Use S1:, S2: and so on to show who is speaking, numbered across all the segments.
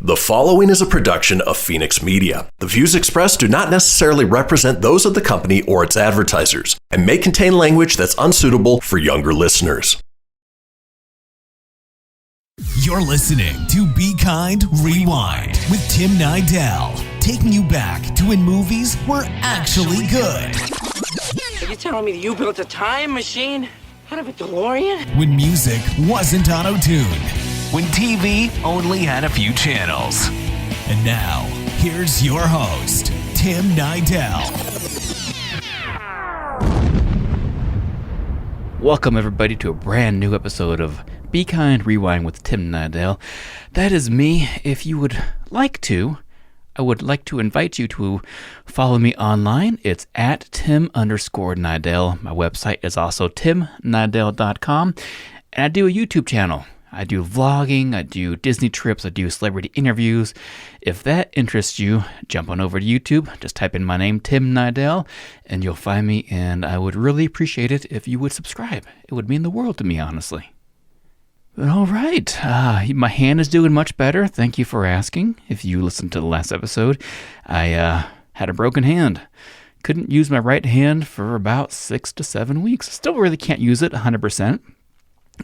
S1: The following is a production of Fenix Media. The views expressed do not necessarily represent those of the company or its advertisers, and may contain language that's unsuitable for younger listeners.
S2: You're listening to Be Kind, Rewind with Tim Nydell, taking you back to when movies were actually good.
S3: Are you telling me that you built a time machine out of a DeLorean?
S2: When music wasn't auto-tuned. When TV only had a few channels. And now, here's your host, Tim Nydell.
S4: Welcome, everybody, to a brand new episode of Be Kind, Rewind with Tim Nydell. That is me. If you would like to, I would like to invite you to follow me online. It's at Tim_Nydell. My website is also timnydell.com. And I do a YouTube channel. I do vlogging, I do Disney trips, I do celebrity interviews. If that interests you, jump on over to YouTube. Just type in my name, Tim Nydell, and you'll find me. And I would really appreciate it if you would subscribe. It would mean the world to me, honestly. But all right, my hand is doing much better. Thank you for asking. If you listened to the last episode, I had a broken hand. Couldn't use my right hand for about 6 to 7 weeks. Still really can't use it 100%.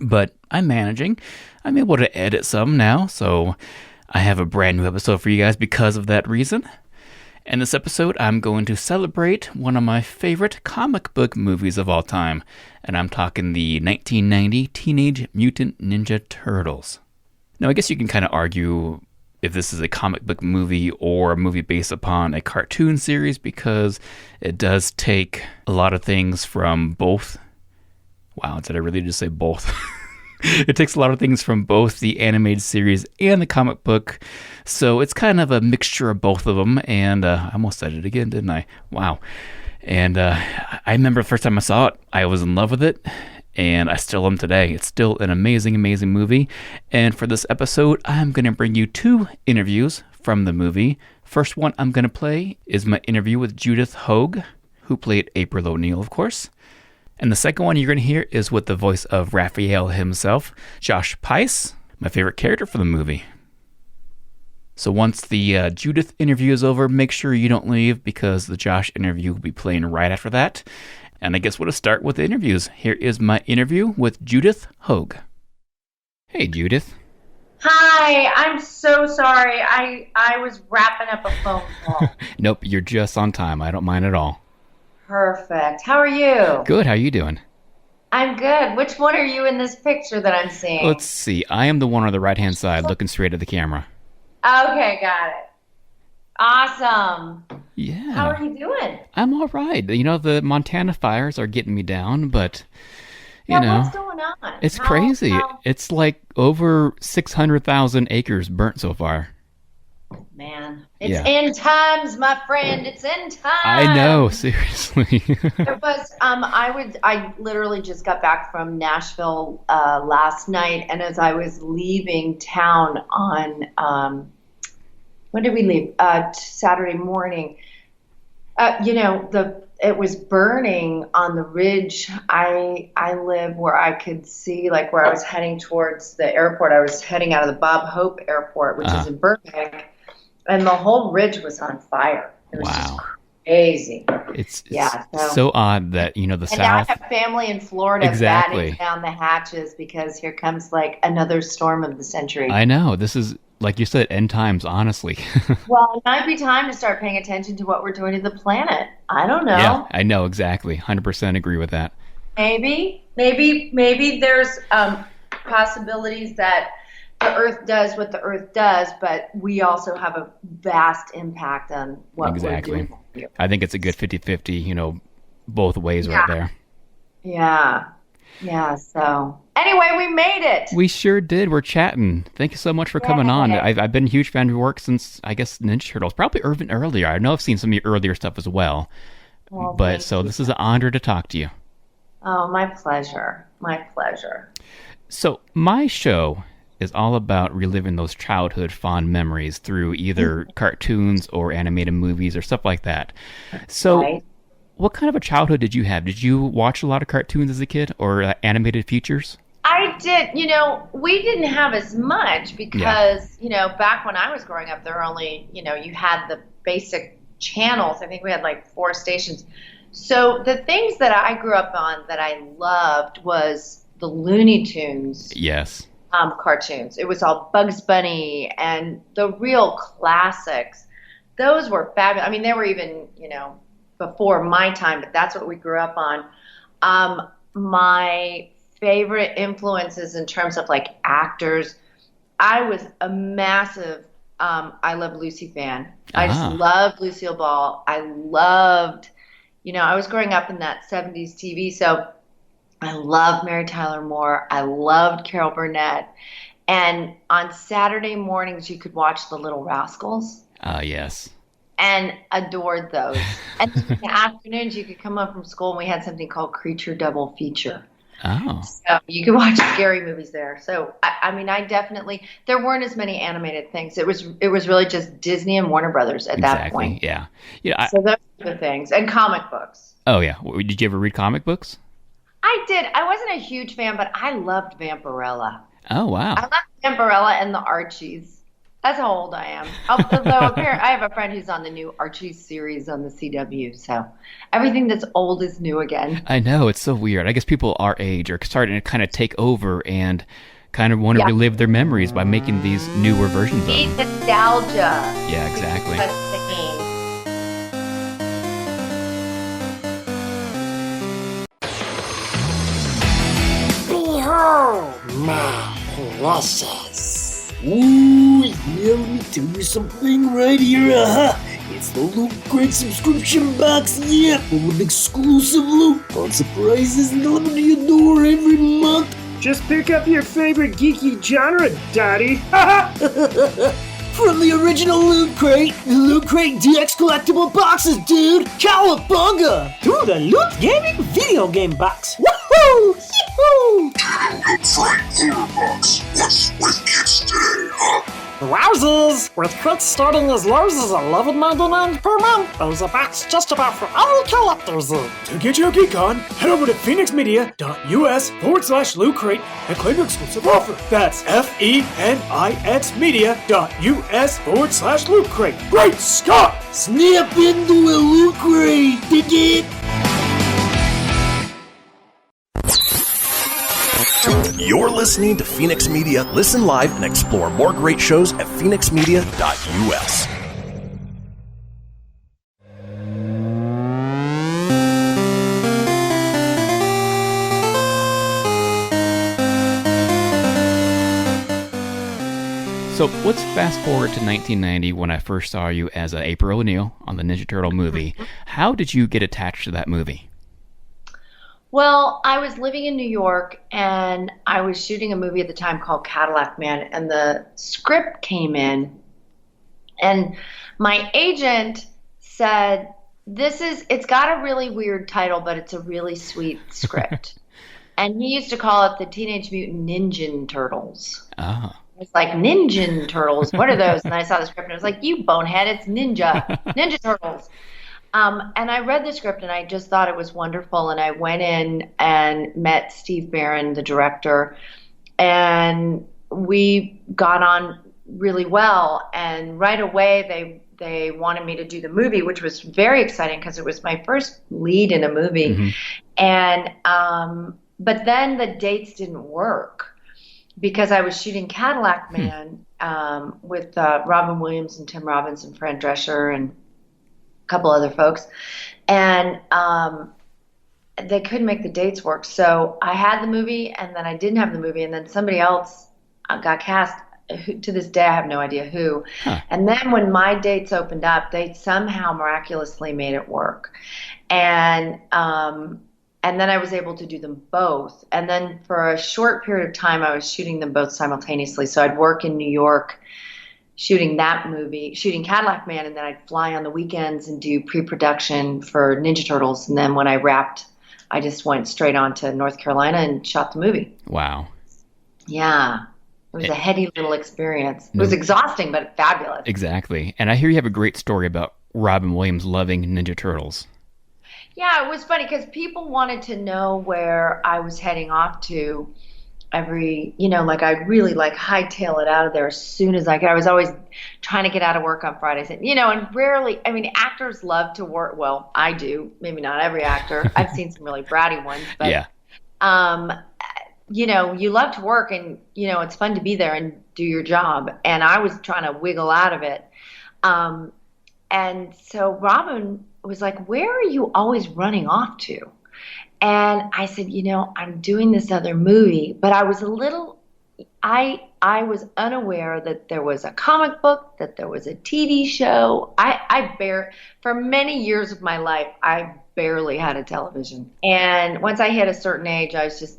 S4: But I'm managing. I'm able to edit some now, so I have a brand new episode for you guys because of that reason. In this episode, I'm going to celebrate one of my favorite comic book movies of all time, and I'm talking the 1990 Teenage Mutant Ninja Turtles. Now, I guess you can kind of argue if this is a comic book movie or a movie based upon a cartoon series, because it does take a lot of things from both. Wow, did I really just say both? It takes a lot of things from both the animated series and the comic book, so it's kind of a mixture of both of them, and I almost said it again, didn't I? Wow. And I remember the first time I saw it, I was in love with it, and I still am today. It's still an amazing, amazing movie, and for this episode, I'm going to bring you 2 interviews from the movie. First one I'm going to play is my interview with Judith Hoag, who played April O'Neil, of course. And the second one you're going to hear is with the voice of Raphael himself, Josh Pais, my favorite character for the movie. So once the Judith interview is over, make sure you don't leave because the Josh interview will be playing right after that. And I guess we'll start with the interviews. Here is my interview with Judith Hoag. Hey, Judith.
S5: Hi, I'm so sorry. I was wrapping up a phone call.
S4: Nope, you're just on time. I don't mind at all.
S5: Perfect. How are you?
S4: Good. How are you doing?
S5: I'm good. Which one are you in this picture that I'm seeing?
S4: Let's see. I am the one on the right-hand side looking straight at the camera.
S5: Okay, got it. Awesome.
S4: Yeah.
S5: How are you doing?
S4: I'm all right. You know, the Montana fires are getting me down, but, you know.
S5: What's going on?
S4: It's crazy. It's like over 600,000 acres burnt so far.
S5: Man, it's end times, my friend. It's end times.
S4: I know, seriously.
S5: It was. I literally just got back from Nashville last night, and as I was leaving town on when did we leave? Saturday morning. It was burning on the ridge. I live where I could see, like where I was heading towards the airport. I was heading out of the Bob Hope Airport, which is in Burbank. And the whole ridge was on fire. It was just crazy.
S4: It's so odd that, the South. And
S5: now I have family in Florida batting down the hatches because here comes like another storm of the century.
S4: I know. This is, like you said, end times, honestly.
S5: Well, it might be time to start paying attention to what we're doing to the planet. I don't know.
S4: Yeah, I know, exactly. 100% agree with that.
S5: Maybe there's possibilities that the Earth does what the Earth does, but we also have a vast impact on what we're doing.
S4: I think it's a good 50-50, both ways right there.
S5: Yeah. So anyway, we made it.
S4: We sure did. We're chatting. Thank you so much for coming on. I've been a huge fan of your work since, I guess, Ninja Turtles. Probably even earlier. I know I've seen some of your earlier stuff as well. But this is an honor to talk to you.
S5: Oh, my pleasure. My pleasure.
S4: So my show is all about reliving those childhood fond memories through either cartoons or animated movies or stuff like that. So what kind of a childhood did you have? Did you watch a lot of cartoons as a kid or animated features?
S5: I I did. We didn't have as much because, back when I was growing up, there were only, you had the basic channels. I think we had like 4 stations. So the things that I grew up on that I loved was the Looney Tunes.
S4: Yes.
S5: Cartoons. It was all Bugs Bunny and the real classics. Those were fabulous. I mean, they were even, before my time, but that's what we grew up on. My favorite influences in terms of like actors, I was a massive I Love Lucy fan. I just loved Lucille Ball. I loved, I was growing up in that 70s TV, so I loved Mary Tyler Moore. I loved Carol Burnett. And on Saturday mornings, you could watch The Little Rascals.
S4: Yes.
S5: And adored those. And in the afternoons, you could come home from school, and we had something called Creature Double Feature.
S4: Oh.
S5: So you could watch scary movies there. So, I definitely, there weren't as many animated things. It was really just Disney and Warner Brothers at that point.
S4: Yeah.
S5: So those are the things. And comic books.
S4: Oh, yeah. Did you ever read comic books?
S5: I did. I wasn't a huge fan, but I loved Vampirella.
S4: Oh, wow.
S5: I loved Vampirella and the Archies. That's how old I am. Although I have a friend who's on the new Archie series on the CW. So everything that's old is new again.
S4: I know. It's so weird. I guess people our age are starting to kind of take over and kind of want to relive their memories by making these newer versions of them.
S5: Nostalgia.
S4: Yeah, exactly.
S6: Behold, my precious. Ooh, yeah, let me tell you something right here, It's the Loot Crate subscription box, full of exclusive loot, fun surprises delivered to your door every month.
S7: Just pick up your favorite geeky genre, Daddy.
S6: From the original Loot Crate, the Loot Crate DX collectible boxes, dude! Cowabunga!
S7: To the Loot Gaming video game box. Woohoo! Yee-hoo!
S8: What's with kids today, huh?
S7: Wowzers! With crits starting as low as $11.99 per month, there's a box just about for all collectors.
S9: To get your geek on, head over to phoenixmedia.us/Loot Crate and claim your exclusive offer. That's FENIXmedia.us/Loot Crate. Great Scott!
S6: Snap into a Loot Crate, dig it?
S1: You're listening to Fenix Media. Listen live and explore more great shows at phoenixmedia.us.
S4: So let's fast forward to 1990 when I first saw you as April O'Neil on the Ninja Turtle movie. How did you get attached to that movie?
S5: Well, I was living in New York, and I was shooting a movie at the time called Cadillac Man, and the script came in, and my agent said, it's got a really weird title, but it's a really sweet script. And he used to call it the Teenage Mutant Ninja Turtles.
S4: Oh.
S5: It's like, Ninja Turtles, what are those? And I saw the script, and I was like, you bonehead, it's Ninja Turtles. And I read the script, and I just thought it was wonderful. And I went in and met Steve Barron, the director, and we got on really well. And right away, they wanted me to do the movie, which was very exciting because it was my first lead in a movie. Mm-hmm. And but then the dates didn't work because I was shooting Cadillac Man with Robin Williams and Tim Robbins and Fran Drescher and couple other folks, and they couldn't make the dates work. So I had the movie, and then I didn't have the movie, and then somebody else got cast. To this day, I have no idea who. Huh. And then when my dates opened up, they somehow miraculously made it work, and then I was able to do them both. And then for a short period of time, I was shooting them both simultaneously. So I'd work in New York shooting that movie, shooting Cadillac Man, and then I'd fly on the weekends and do pre-production for Ninja Turtles. And then when I wrapped, I just went straight on to North Carolina and shot the movie.
S4: Wow.
S5: Yeah. It was a heady little experience. It was exhausting, but fabulous.
S4: Exactly. And I hear you have a great story about Robin Williams loving Ninja Turtles.
S5: Yeah, it was funny because people wanted to know where I was heading off to. like I really like hightail it out of there as soon as I could. I was always trying to get out of work on Fridays, and rarely, I mean, actors love to work. Well, I do, maybe not every actor. I've seen some really bratty ones, but
S4: yeah.
S5: You love to work, and it's fun to be there and do your job. And I was trying to wiggle out of it. And so Robin was like, "Where are you always running off to?" And I said, "I'm doing this other movie," but I was I was unaware that there was a comic book, that there was a TV show. For many years of my life, I barely had a television. And once I hit a certain age, I just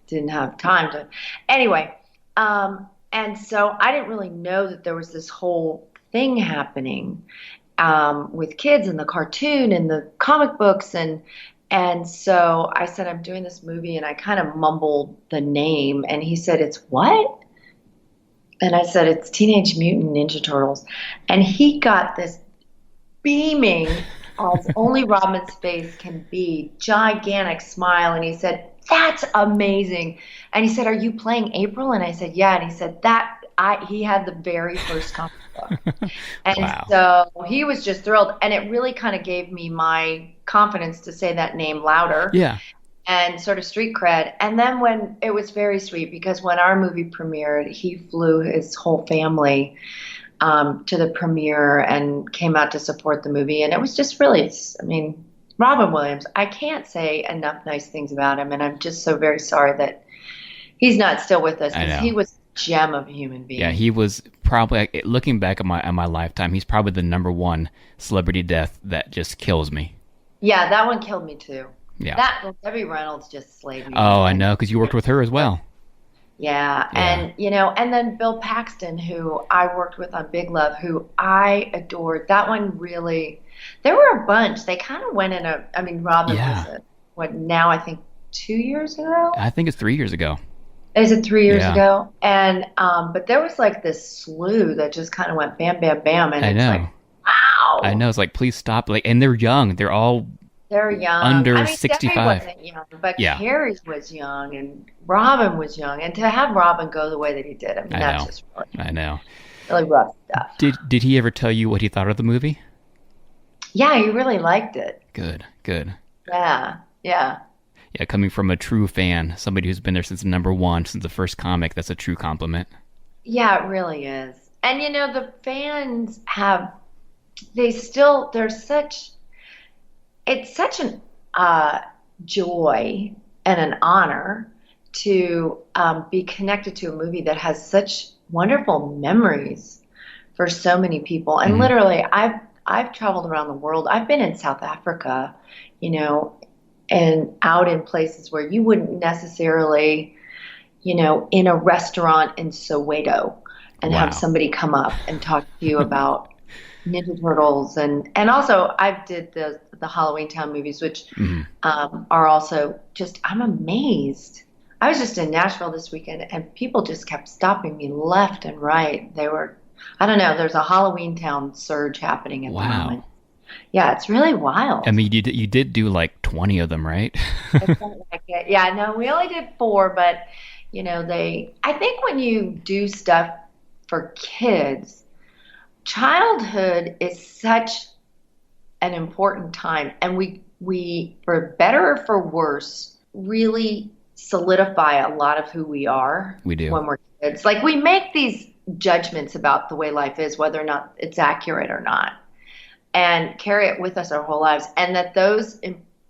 S5: didn't have time to. Anyway, and so I didn't really know that there was this whole thing happening with kids and the cartoon and the comic books. And so I said, "I'm doing this movie," and I kind of mumbled the name. And he said, "It's what?" And I said, "It's Teenage Mutant Ninja Turtles." And he got this beaming, as only Robin's face can be, gigantic smile. And he said, "That's amazing." And he said, "Are you playing April?" And I said, "Yeah." And he said, he had the very first comic book. And
S4: wow.
S5: So he was just thrilled. And it really kind of gave me my confidence to say that name louder.
S4: Yeah.
S5: And sort of street cred. And then when it was very sweet, because when our movie premiered, he flew his whole family to the premiere and came out to support the movie. And it was just really, Robin Williams, I can't say enough nice things about him. And I'm just so very sorry that he's not still with us, because he was a gem of a human being.
S4: Yeah, he was probably, looking back at my lifetime, he's probably the number one celebrity death that just kills me.
S5: Yeah, that one killed me too.
S4: Yeah.
S5: That Debbie Reynolds just slayed me.
S4: Oh, I know, because you worked with her as well.
S5: Yeah, and and then Bill Paxton, who I worked with on Big Love, who I adored. That one really, there were a bunch. They kind of went in Robin was now I think 2 years ago?
S4: I think it's 3 years ago.
S5: Is it 3 years ago? And but there was like this slew that just kind of went bam, bam, bam, and it's like, wow.
S4: I know, it's like, please stop. And they're young. They're
S5: young.
S4: Under 65.
S5: Debbie wasn't young, but Carrie was young, and Robin was young, and to have Robin go the way that he did, that's just really rough stuff.
S4: Did he ever tell you what he thought of the movie?
S5: Yeah, he really liked it.
S4: Good.
S5: Yeah.
S4: Yeah, coming from a true fan, somebody who's been there since number one, since the first comic, that's a true compliment. Yeah, it really is. And the fans it's such an joy and an honor to be connected to a movie that has such wonderful memories for so many people. And literally, I've traveled around the world. I've been in South Africa, and out in places where you wouldn't necessarily, in a restaurant in Soweto and have somebody come up and talk to you about Ninja Turtles. And also I did the Halloween Town movies, which are also just, I'm amazed. I was just in Nashville this weekend, and people just kept stopping me left and right. They were, I don't know, there's a Halloween Town surge happening at the moment. Yeah, it's really wild. I mean, you did do like 20 of them, right?
S5: Yeah, no, we only did 4, but I think when you do stuff for kids, childhood is such an important time, and we for better or for worse, really solidify a lot of who we are.
S4: We do.
S5: When we're kids. Like, we make these judgments about the way life is, whether or not it's accurate or not, and carry it with us our whole lives. And that those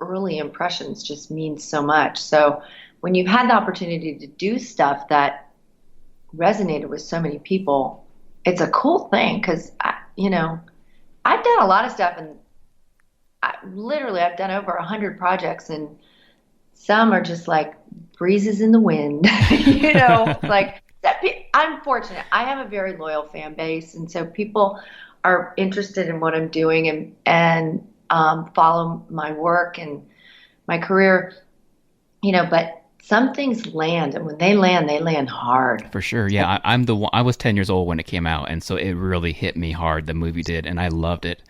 S5: early impressions just mean so much. So when you've had the opportunity to do stuff that resonated with so many people, it's a cool thing, because, I've done a lot of stuff, and I've done over 100 projects, and some are just like breezes in the wind, like that. I'm fortunate. I have a very loyal fan base, and so people are interested in what I'm doing and follow my work and my career, but some things land, and when they land hard.
S4: For sure, yeah. I'm the one. I was 10 years old when it came out, and so it really hit me hard. The movie did, and I loved it.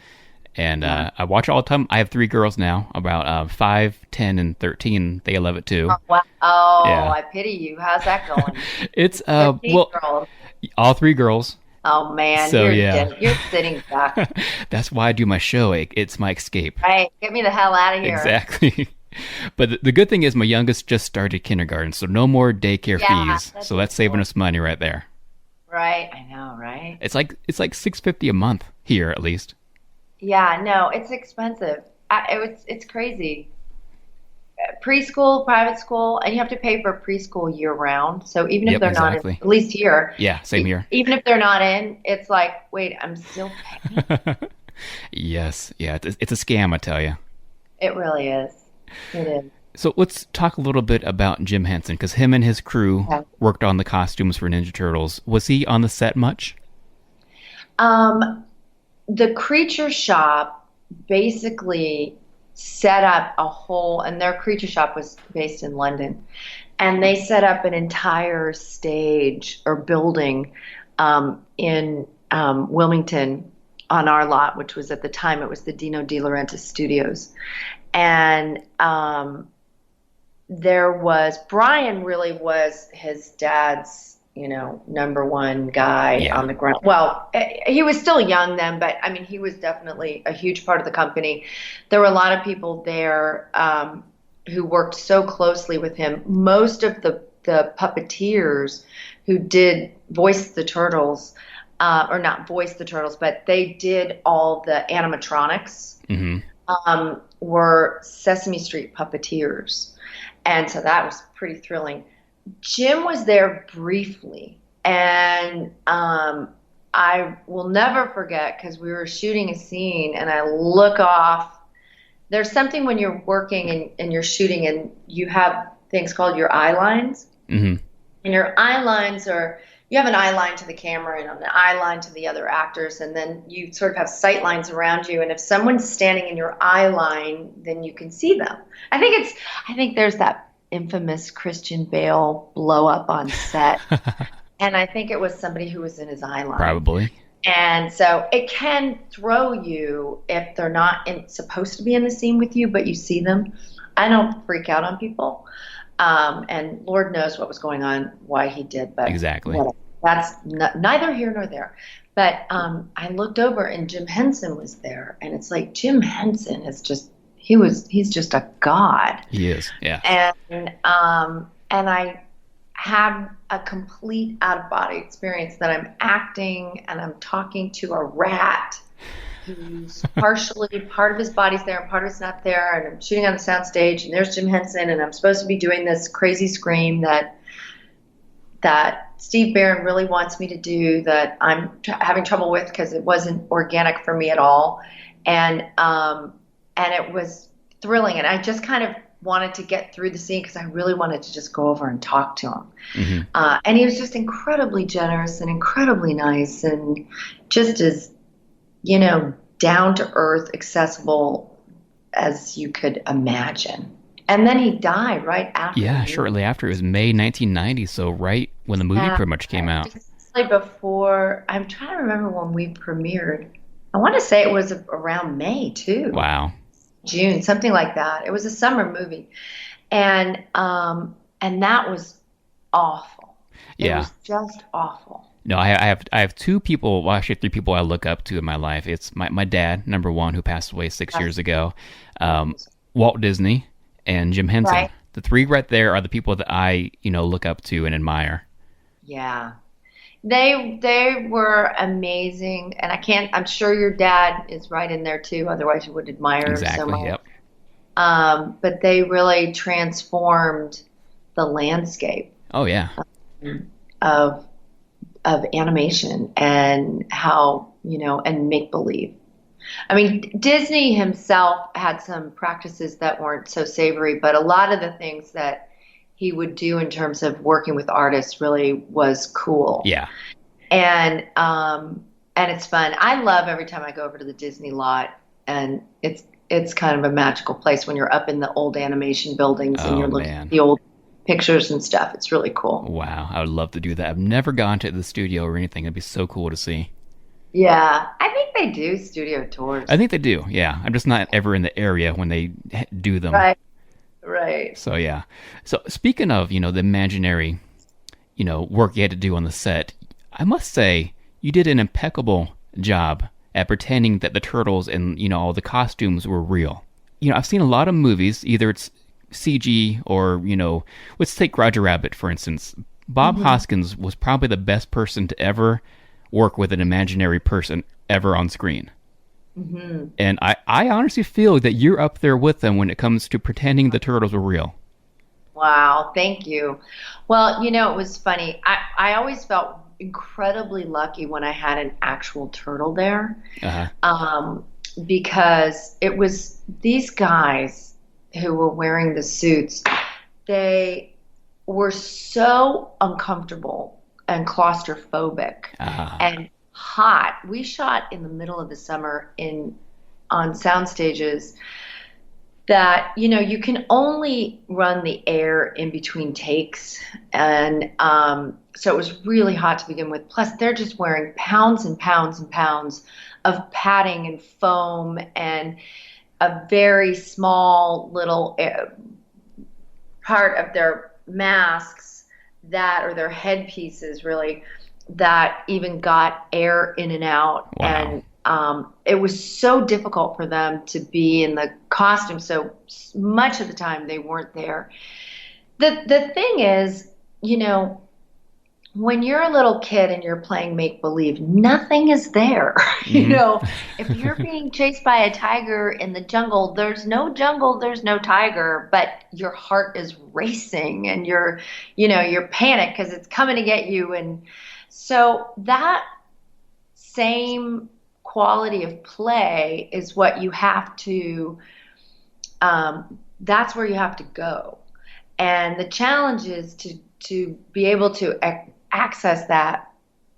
S4: And I watch it all the time. I have 3 girls now, about 5, 10, and 13. They love it too.
S5: Oh, wow. Oh,
S4: Yeah.
S5: I pity you. How's that going?
S4: It's
S5: 13
S4: well,
S5: girls.
S4: all 3 girls.
S5: Oh man,
S4: So,
S5: you're
S4: yeah.
S5: dead. You're sitting duck.
S4: That's why I do my show. It's my escape.
S5: Right, get me the hell out of here.
S4: Exactly. But the good thing is my youngest just started kindergarten, so no more daycare fees. So that's saving us money right there.
S5: Right, I know, right?
S4: It's like $6.50 a month here, at least.
S5: Yeah, no, it's expensive. It's crazy. Preschool, private school, and you have to pay for preschool year round. So even if they're not in, at least here.
S4: Yeah, same here.
S5: Even if they're not in, it's like, wait, I'm still paying.
S4: Yes, yeah, it's a scam, I tell you.
S5: It really is. It is.
S4: So let's talk a little bit about Jim Henson, because him and his crew worked on the costumes for Ninja Turtles. Was he on the set much?
S5: The Creature Shop basically set up a whole, and their Creature Shop was based in London, and they set up an entire stage or building in Wilmington on our lot, which was at the time, it was the Dino De Laurentiis Studios. And Brian really was his dad's, number one guy on the ground. Well, he was still young then, but I mean, he was definitely a huge part of the company. There were a lot of people there who worked so closely with him. Most of the puppeteers who did voice the turtles, or not voice the turtles, but they did all the animatronics, were Sesame Street puppeteers. And so that was pretty thrilling. Jim was there briefly, and I will never forget, because we were shooting a scene, and I look off. There's something when you're working and you're shooting, and you have things called your eye lines. And your eye lines are, you have an eye line to the camera and an eye line to the other actors, and then you sort of have sight lines around you, and if someone's standing in your eye line, then you can see them. I think there's that infamous Christian Bale blow up on set. And I think it was somebody who was in his eye line.
S4: Probably.
S5: And so it can throw you if they're not supposed to be in the scene with you, but you see them. I don't freak out on people. And Lord knows what was going on, why he did. But
S4: exactly.
S5: That's neither here nor there. But I looked over, and Jim Henson was there. And it's like, Jim Henson is just, he's just a god.
S4: He is, yeah.
S5: And I had a complete out-of-body experience that I'm acting and I'm talking to a rat who's partially, part of his body's there and part of it's not there, and I'm shooting on the sound stage, and there's Jim Henson, and I'm supposed to be doing this crazy scream that Steve Barron really wants me to do, that I'm having trouble with because it wasn't organic for me at all. And it was thrilling, and I just kind of wanted to get through the scene because I really wanted to just go over and talk to him. And he was just incredibly generous and incredibly nice, and just as, down to earth, accessible as you could imagine. And then he died right after.
S4: Yeah, shortly after. It was May 1990, so right when the movie pretty much came out.
S5: Before, I'm trying to remember when we premiered. I want to say it was around May too.
S4: Wow.
S5: June, something like that. It was a summer movie, and that was awful. It was just awful.
S4: No, I have 2 people, well, actually 3 people I look up to in my life. It's my dad, number 1, who passed away 6 years ago, Walt Disney, and Jim Henson.
S5: Right.
S4: The 3 right there are the people that I look up to and admire.
S5: Yeah. They were amazing, and I'm sure your dad is right in there too, otherwise you would admire so much.
S4: Yep.
S5: But they really transformed the landscape.
S4: Oh yeah.
S5: Of animation and how, and make believe. I mean, Disney himself had some practices that weren't so savory, but a lot of the things that he would do in terms of working with artists really was cool.
S4: Yeah.
S5: And it's fun. I love every time I go over to the Disney lot, and it's kind of a magical place when you're up in the old animation buildings and you're looking at the old pictures and stuff. It's really cool.
S4: Wow. I would love to do that. I've never gone to the studio or anything. It'd be so cool to see.
S5: Yeah. I think they do studio tours.
S4: I think they do, yeah. I'm just not ever in the area when they do them.
S5: Right.
S4: So, yeah. So, speaking of, the imaginary, work you had to do on the set, I must say, you did an impeccable job at pretending that the turtles and, all the costumes were real. I've seen a lot of movies, either it's CG or, let's take Roger Rabbit, for instance. Bob Hoskins was probably the best person to ever work with an imaginary person ever on screen. Mm-hmm. And I honestly feel that you're up there with them when it comes to pretending the turtles were real.
S5: Wow, thank you. Well, it was funny. I always felt incredibly lucky when I had an actual turtle there. Because it was these guys who were wearing the suits. They were so uncomfortable and claustrophobic and hot. We shot in the middle of the summer on sound stages that, you can only run the air in between takes. And so it was really hot to begin with. Plus, they're just wearing pounds and pounds and pounds of padding and foam and a very small little part of their masks or their headpieces really, that even got air in and out.
S4: Wow.
S5: And it was so difficult for them to be in the costume. So much of the time they weren't there. The thing is, when you're a little kid and you're playing make-believe, nothing is there. If you're being chased by a tiger in the jungle, there's no tiger, but your heart is racing and you're panicked because it's coming to get you. And so that same quality of play is what you have to, that's where you have to go. And the challenge is to be able to access that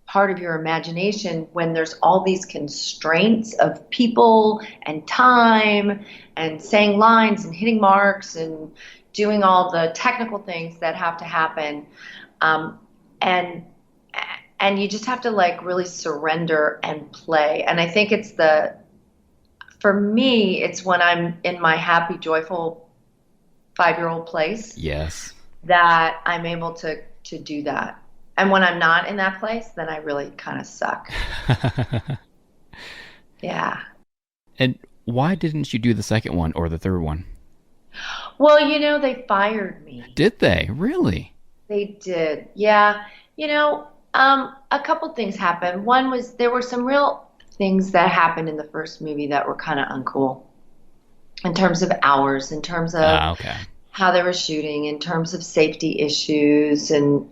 S5: part of your imagination when there's all these constraints of people and time and saying lines and hitting marks and doing all the technical things that have to happen. And you just have to really surrender and play. And I think for me, it's when I'm in my happy, joyful 5-year-old place.
S4: Yes.
S5: That I'm able to do that. And when I'm not in that place, then I really kind of suck. Yeah.
S4: And why didn't you do the second one or the third one?
S5: Well, they fired me.
S4: Did they? Really?
S5: They did. Yeah. A couple things happened. One was there were some real things that happened in the first movie that were kind of uncool in terms of hours, in terms of how they were shooting, in terms of safety issues. And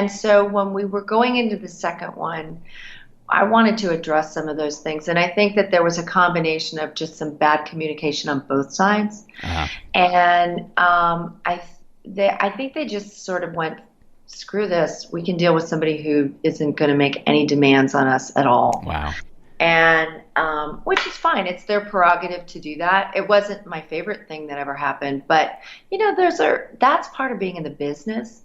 S5: so when we were going into the second one, I wanted to address some of those things. And I think that there was a combination of just some bad communication on both sides. And I think they just sort of went, screw this. We can deal with somebody who isn't going to make any demands on us at all.
S4: Wow.
S5: And which is fine. It's their prerogative to do that. It wasn't my favorite thing that ever happened, but that's part of being in the business.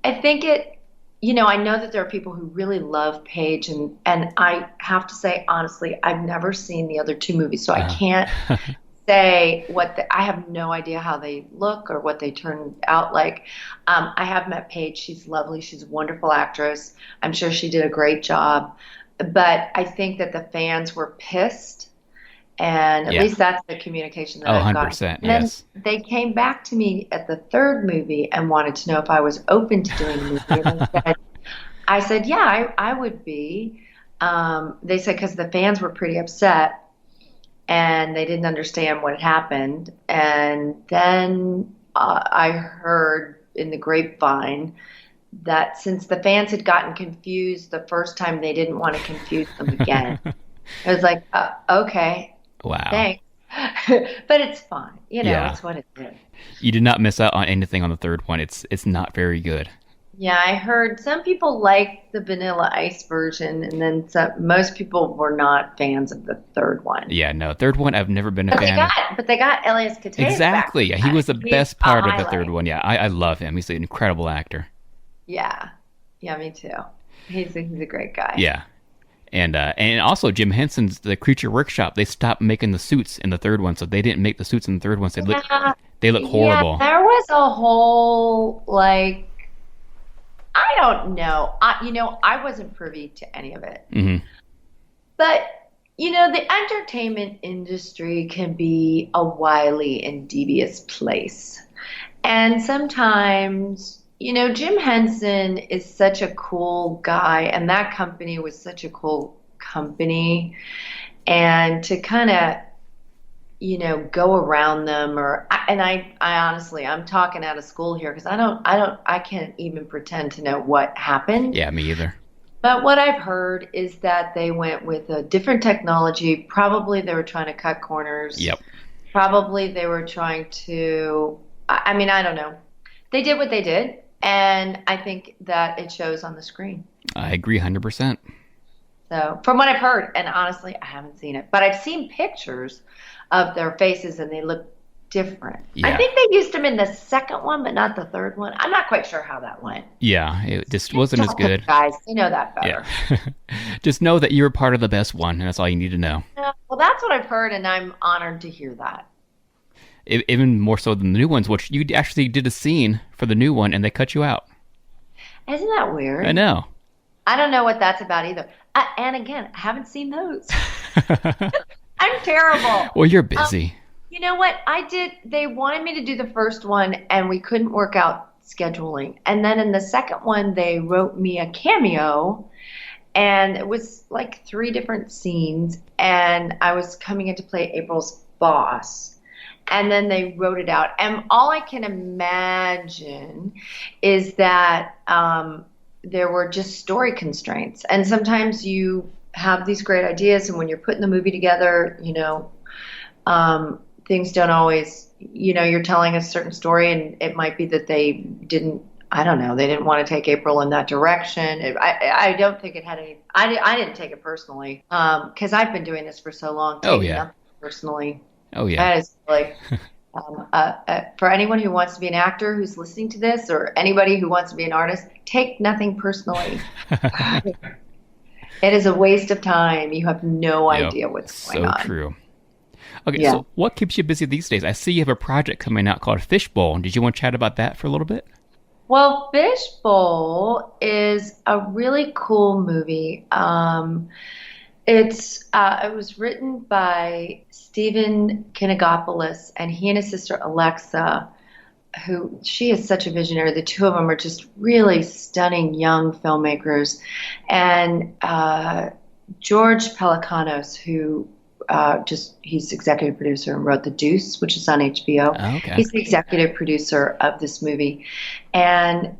S5: I think I know that there are people who really love Paige, and I have to say honestly, I've never seen the other two movies, so I can't say I have no idea how they look or what they turn out like. I have met Paige. She's lovely. She's a wonderful actress. I'm sure she did a great job. But I think that the fans were pissed, and at least that's the communication that I've gotten.
S4: 100%,
S5: yes. Then they came back to me at the third movie and wanted to know if I was open to doing the movie. And I said, yeah, I would be. They said because the fans were pretty upset, and they didn't understand what had happened. And then I heard in the grapevine that since the fans had gotten confused the first time, they didn't want to confuse them again. I was like, okay,
S4: wow,
S5: thanks. But it's fine. It's what it is.
S4: You did not miss out on anything on the third one. It's not very good.
S5: Yeah, I heard some people liked the Vanilla Ice version, and then most people were not fans of the third one.
S4: Yeah, no, third one I've never been a fan of.
S5: But they got Elias Koteas
S4: Exactly.
S5: back.
S4: Yeah, he was the best part of the
S5: highlight.
S4: third one. Yeah, I love him. He's an incredible actor.
S5: Yeah, me too. He's a great guy.
S4: Yeah. And also Jim Henson's The Creature Workshop. They stopped making the suits in the third one, so they didn't make the suits in the third one. So they look horrible.
S5: Yeah, there was a whole I don't know. I wasn't privy to any of it.
S4: Mm-hmm.
S5: But the entertainment industry can be a wily and devious place, and sometimes. Jim Henson is such a cool guy, and that company was such a cool company. And to kind of, go around them, I honestly, I'm talking out of school here because I can't even pretend to know what happened.
S4: Yeah, me either.
S5: But what I've heard is that they went with a different technology. Probably they were trying to cut corners.
S4: Yep.
S5: Probably they were trying to, I don't know. They did what they did. And I think that it shows on the screen.
S4: I agree 100%.
S5: So, from what I've heard, and honestly, I haven't seen it, but I've seen pictures of their faces and they look different.
S4: Yeah.
S5: I think they used them in the second one, but not the third one. I'm not quite sure how that went.
S4: Yeah, it just wasn't as good.
S5: Guys, you know that better.
S4: Yeah. Just know that you were part of the best one, and that's all you need to know.
S5: Well, that's what I've heard, and I'm honored to hear that.
S4: Even more so than the new ones, which you actually did a scene for the new one and they cut you out.
S5: Isn't that weird?
S4: I know.
S5: I don't know what that's about either. And again, I haven't seen those. I'm terrible.
S4: Well, you're busy.
S5: You know what? They wanted me to do the first one and we couldn't work out scheduling. And then in the second one, they wrote me a cameo and it was like 3 different scenes. And I was coming in to play April's boss. And then they wrote it out. And all I can imagine is that there were just story constraints. And sometimes you have these great ideas, and when you're putting the movie together, things don't always, you're telling a certain story, and it might be that they didn't want to take April in that direction. I don't think it had any, I didn't take it personally, because I've been doing this for so long.
S4: Oh, yeah.
S5: Nothing personally.
S4: Oh, yeah.
S5: That is for anyone who wants to be an actor who's listening to this, or anybody who wants to be an artist, take nothing personally. It is a waste of time. You have no idea what's going on.
S4: So true. Okay, so what keeps you busy these days? I see you have a project coming out called Fishbowl. Did you want to chat about that for a little bit?
S5: Well, Fishbowl is a really cool movie. It was written by Stephen Kinagopoulos, and he and his sister Alexa, she is such a visionary. The two of them are just really stunning young filmmakers. And George Pelecanos, who he's executive producer and wrote The Deuce, which is on HBO.
S4: Oh, okay.
S5: He's the executive producer of this movie. And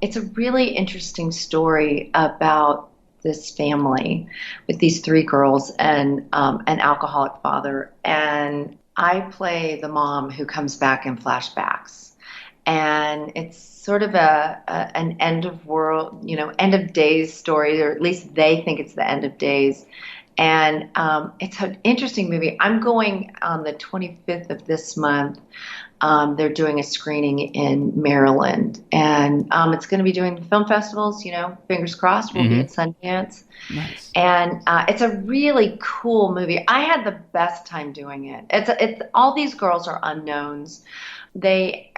S5: it's a really interesting story about this family with these 3 girls and an alcoholic father. And I play the mom who comes back in flashbacks. And it's sort of an end of world, end of days story, or at least they think it's the end of days. And it's an interesting movie. I'm going on the 25th of this month. They're doing a screening in Maryland, and it's going to be doing film festivals. Fingers crossed, we'll be at Sundance.
S4: Nice.
S5: And it's a really cool movie. I had the best time doing it. It's all these girls are unknowns. They,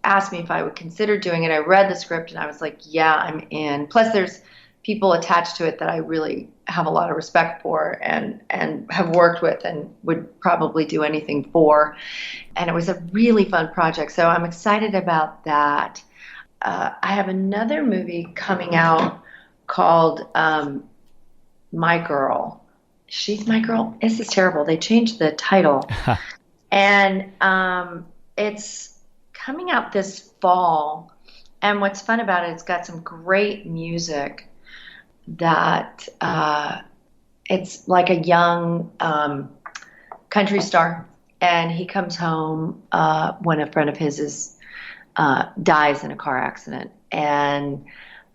S5: asked me if I would consider doing it. I read the script and I was like, yeah, I'm in. Plus, there's people attached to it that I really have a lot of respect for and have worked with and would probably do anything for. And it was a really fun project. So I'm excited about that. I have another movie coming out called My Girl. She's My Girl. This is terrible. They changed the title. And it's coming out this fall. And what's fun about it, it's got some great music that it's like a young country star, and he comes home when a friend of his dies in a car accident and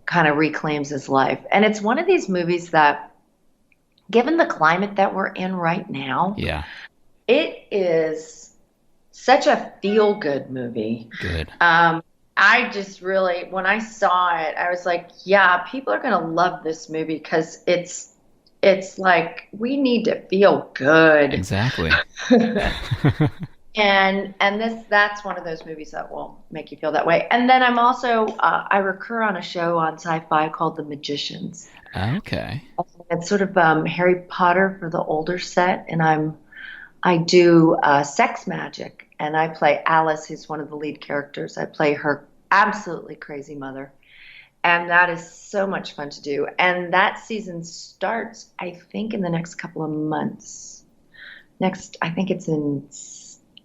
S5: kind of reclaims his life. And it's one of these movies that, given the climate that we're in right now, it is such a feel-good movie.
S4: Good.
S5: I just really, when I saw it, I was like, yeah, people are going to love this movie because it's it's like we need to feel good.
S4: Exactly.
S5: And that's one of those movies that will make you feel that way. And then I'm also I recur on a show on Sci-Fi called The Magicians.
S4: Okay.
S5: It's sort of Harry Potter for the older set, and I do sex magic, and I play Alice, who's one of the lead characters. I play her absolutely crazy mother, and that is so much fun to do. And that season starts, I think, in the next couple of months. I think it's in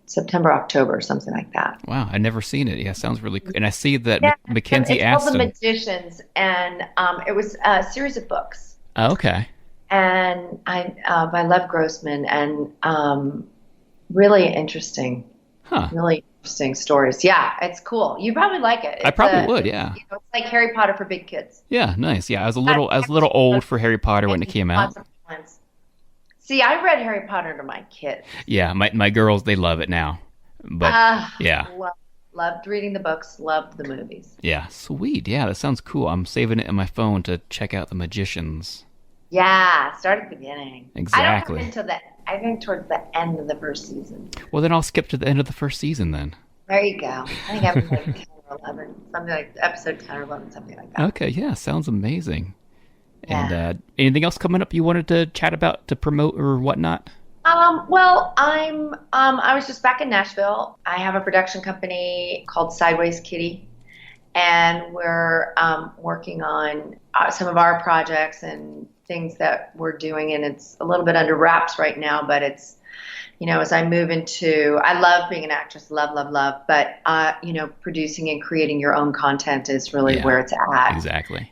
S5: September, October, something like that.
S4: Wow, I've never seen it. Yeah, sounds really cool. And I see that Mackenzie
S5: it's
S4: asked
S5: called The
S4: him.
S5: Magicians, and it was a series of books.
S4: Oh, okay.
S5: And by Lev Grossman, and really interesting.
S4: Huh.
S5: Really interesting stories. Yeah, it's cool. You probably like it.
S4: I probably would, yeah.
S5: It's like Harry Potter for big kids.
S4: Yeah, nice. Yeah, I was a little old for Harry Potter when it came out.
S5: See, I read Harry Potter to my kids.
S4: Yeah, my girls, they love it now. But yeah.
S5: Loved reading the books, loved the movies.
S4: Yeah, sweet. Yeah, that sounds cool. I'm saving it in my phone to check out The Magicians.
S5: Yeah, start at the beginning.
S4: Exactly.
S5: I think towards the end of the first season.
S4: Well, then I'll skip to the end of the first season then.
S5: There you go. I think I was like 10 or 11, something like episode 10 or 11, something like that.
S4: Okay, yeah, sounds amazing.
S5: Yeah.
S4: And anything else coming up you wanted to chat about, to promote or whatnot?
S5: Well, I was just back in Nashville. I have a production company called Sideways Kitty, and we're working on some of our projects and things that we're doing, and it's a little bit under wraps right now, but it's, as I move into, I love being an actress, love, but, producing and creating your own content is really where it's at.
S4: Exactly.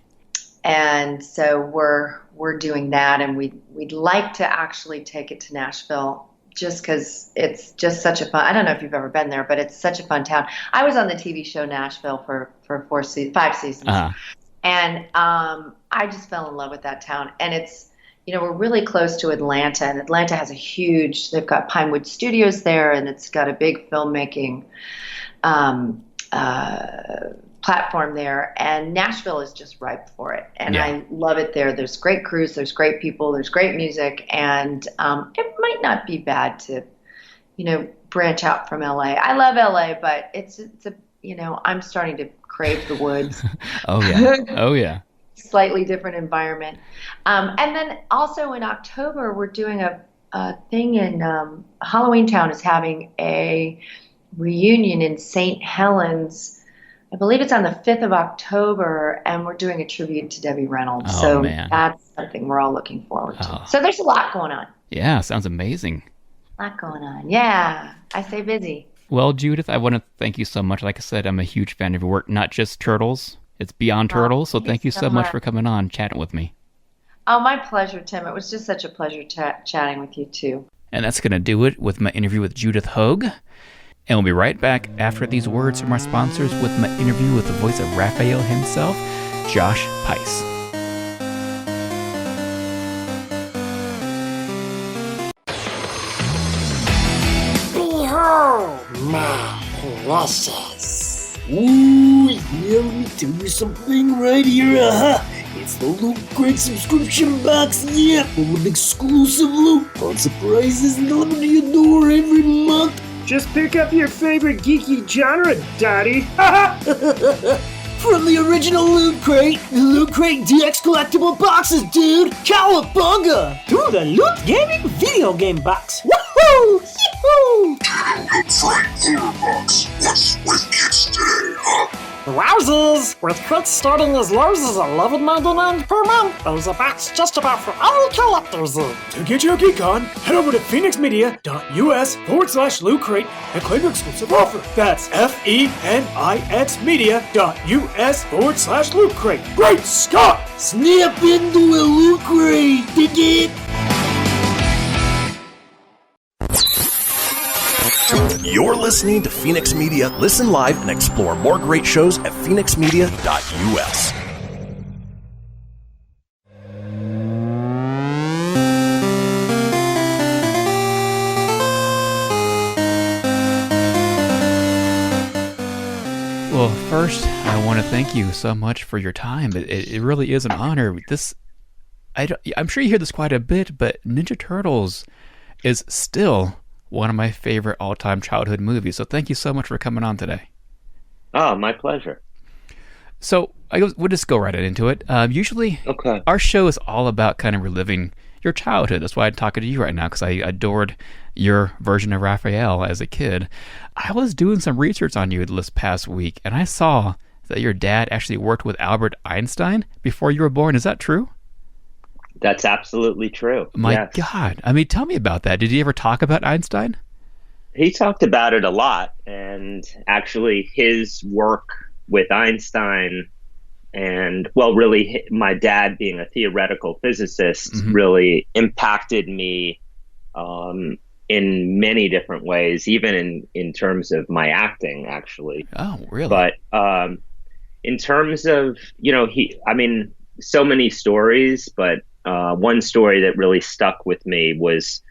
S5: And so we're doing that, and we'd like to actually take it to Nashville, just because it's just such a fun. I don't know if you've ever been there, but it's such a fun town. I was on the TV show Nashville for 5 seasons, and I just fell in love with that town. And it's, we're really close to Atlanta, and Atlanta has they've got Pinewood Studios there, and it's got a big filmmaking platform there, and Nashville is just ripe for it, and I love it there. There's great crews, there's great people, there's great music, and it might not be bad to, branch out from LA. I love LA, but it's a, I'm starting to crave the woods. Oh yeah. Slightly different environment. And then also in October, we're doing a thing in Halloween Town is having a reunion in St. Helens. I believe it's on the 5th of October, and we're doing a tribute to Debbie Reynolds. So that's something we're all looking forward to. So there's a lot going on.
S4: Yeah, sounds amazing.
S5: A lot going on. Yeah, I stay busy.
S4: Well, Judith, I want to thank you so much. Like I said, I'm a huge fan of your work, not just Turtles. It's beyond Turtles. So thank you so much for coming on, chatting with me.
S5: Oh, my pleasure, Tim. It was just such a pleasure chatting with you, too.
S4: And that's going to do it with my interview with Judith Hoag. And we'll be right back after these words from our sponsors with my interview with the voice of Raphael himself, Josh Pais.
S6: Behold, my precious. Ooh, yeah, let me tell you something right here. It's the Loot Crate subscription box, full of exclusive loot, fun surprises delivered to your door every month.
S9: Just pick up your favorite geeky genre, Daddy.
S6: From the original Loot Crate, the Loot Crate DX collectible boxes, dude! Cowabunga!
S9: To the Loot Gaming video game box. Woohoo! Yee-hoo!
S8: Loot Crate Horror Box. What's with kids today, huh?
S7: Wowzers! With crates starting as low as $11.99 per month, there's a box just about for all collectors.
S9: To get your geek on, head over to phoenixmedia.us/Loot Crate and claim your exclusive offer. That's FENIX media.us/Loot Crate. Great Scott!
S6: Snap into a Loot Crate, dig it?
S1: You're listening to Fenix Media. Listen live and explore more great shows at phoenixmedia.us.
S4: Well, first, I want to thank you so much for your time. It really is an honor. I'm sure you hear this quite a bit, but Ninja Turtles is still one of my favorite all-time childhood movies. So thank you so much for coming on today.
S10: Oh, my pleasure.
S4: So we'll just go right into it. Usually,
S10: Okay.
S4: our show is all about kind of reliving your childhood. That's why I'm talking to you right now, because I adored your version of Raphael as a kid. I was doing some research on you this past week, and I saw that your dad actually worked with Albert Einstein before you were born. Is that true?
S10: That's absolutely true.
S4: My
S10: Yes.
S4: God. I mean, tell me about that. Did he ever talk about Einstein?
S10: He talked about it a lot, and actually his work with Einstein and, well, really my dad being a theoretical physicist really impacted me in many different ways, even in terms of my acting, actually.
S4: Oh, really?
S10: But in terms of, so many stories, but one story that really stuck with me was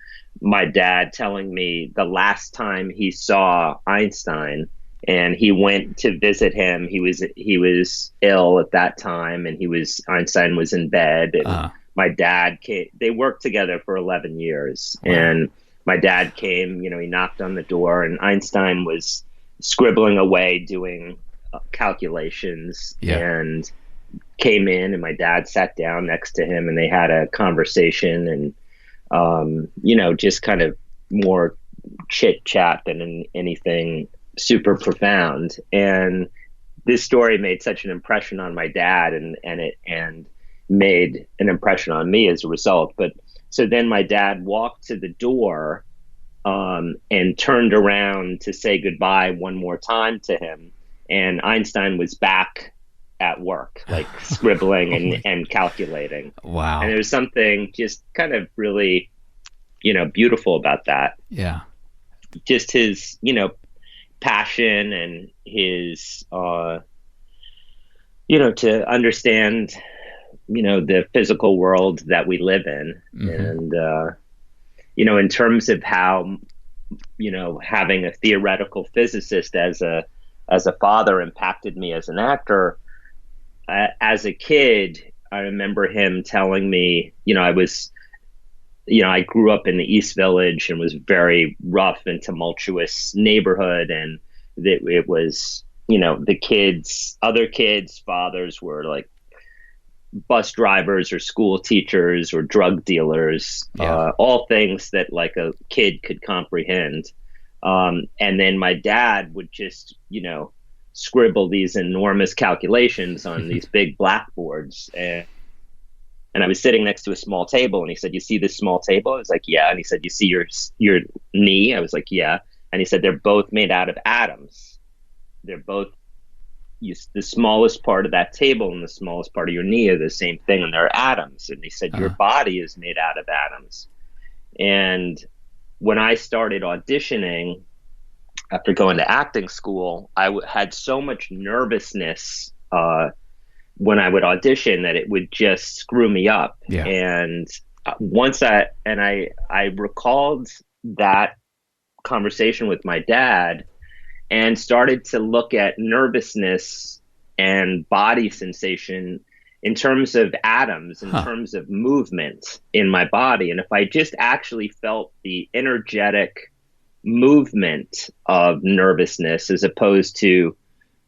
S10: my dad telling me the last time he saw Einstein, and he went to visit him. He was ill at that time, and Einstein was in bed, and my dad came. They worked together for 11 years, and my dad came. He knocked on the door, and Einstein was scribbling away doing calculations, and came in, and my dad sat down next to him, and they had a conversation, and just kind of more chit chat than anything super profound. And this story made such an impression on my dad, and made an impression on me as a result. But so then my dad walked to the door and turned around to say goodbye one more time to him, and Einstein was back at work, like scribbling and calculating.
S4: Wow.
S10: And there was something just kind of really, beautiful about that.
S4: Yeah.
S10: Just his, passion and his, to understand, the physical world that we live in. And, in terms of how, having a theoretical physicist as a father impacted me as an actor. As a kid, I remember him telling me, I grew up in the East Village and was very rough and tumultuous neighborhood. And it was, other kids' fathers were like bus drivers or school teachers or drug dealers, all things that like a kid could comprehend. And then my dad would just, scribble these enormous calculations on these big blackboards, and I was sitting next to a small table, and he said, "You see this small table?" I was like, "Yeah." And he said, "You see your knee?" I was like, "Yeah." And he said, "They're both made out of atoms. They're both the smallest part of that table and the smallest part of your knee are the same thing, and they're atoms." And he said, "Your body is made out of atoms." And when I started auditioning after going to acting school, I had so much nervousness when I would audition that it would just screw me up.
S4: Yeah.
S10: And once I recalled that conversation with my dad and started to look at nervousness and body sensation in terms of atoms, in terms of movement in my body. And if I just actually felt the energetic movement of nervousness as opposed to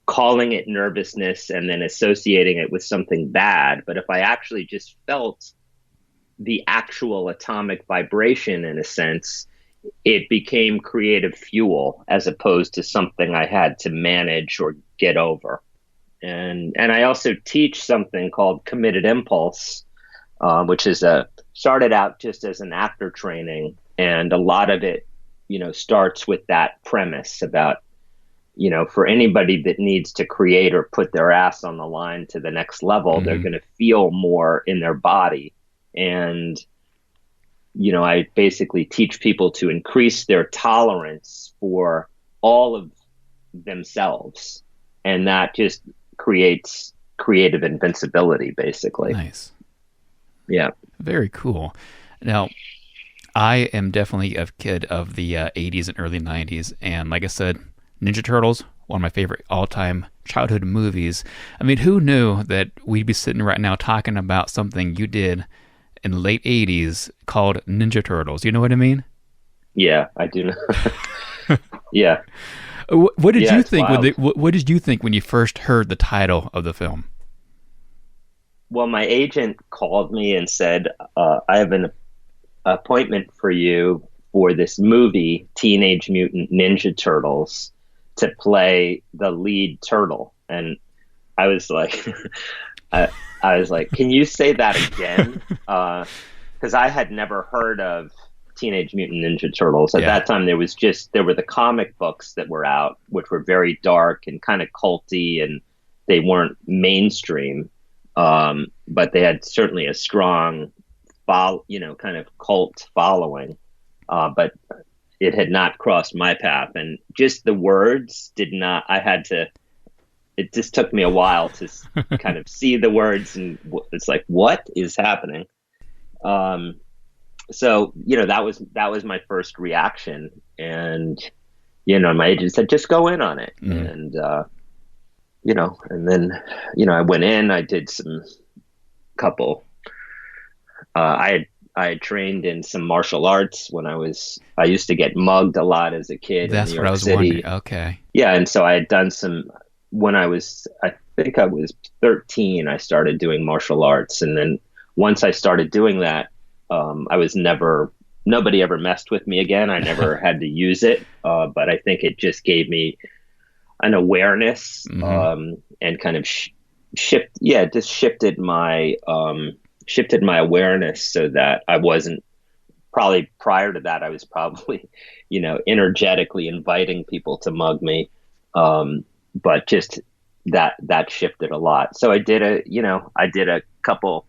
S10: calling it nervousness and then associating it with something bad, but if I actually just felt the actual atomic vibration, in a sense, it became creative fuel as opposed to something I had to manage or get over. And I also teach something called committed impulse, which is started out just as an actor training, and a lot of it starts with that premise about, for anybody that needs to create or put their ass on the line to the next level, they're going to feel more in their body. And, I basically teach people to increase their tolerance for all of themselves. And that just creates creative invincibility, basically.
S4: Nice.
S10: Yeah.
S4: Very cool. Now, I am definitely a kid of the 80s and early 90s. And like I said, Ninja Turtles, one of my favorite all-time childhood movies. I mean, who knew that we'd be sitting right now talking about something you did in the late 80s called Ninja Turtles. You know what I mean?
S10: Yeah, I do know. Yeah.
S4: What did you think? What did you think when you first heard the title of the film?
S10: Well, my agent called me and said, I have an appointment for you for this movie, Teenage Mutant Ninja Turtles, to play the lead turtle. And I was like, I was like, can you say that again? Because I had never heard of Teenage Mutant Ninja Turtles. At that time, there were the comic books that were out, which were very dark and kind of culty, and they weren't mainstream. But they had certainly a strong, kind of cult following. But it had not crossed my path, and just the words did not. It just took me a while to kind of see the words, and it's like, what is happening? So that was my first reaction, and my agent said, just go in on it, and and then I went in. I did some couple. I had trained in some martial arts when I used to get mugged a lot as a kid.
S4: That's
S10: in New
S4: what
S10: York
S4: I was
S10: City.
S4: wondering. Okay.
S10: Yeah, and so I had done some when I think I was 13. I started doing martial arts, and then once I started doing that, nobody ever messed with me again. I never had to use it, but I think it just gave me an awareness, and kind of shifted my awareness so that I wasn't, probably prior to that, I was probably, energetically inviting people to mug me. But just that shifted a lot. So I did a couple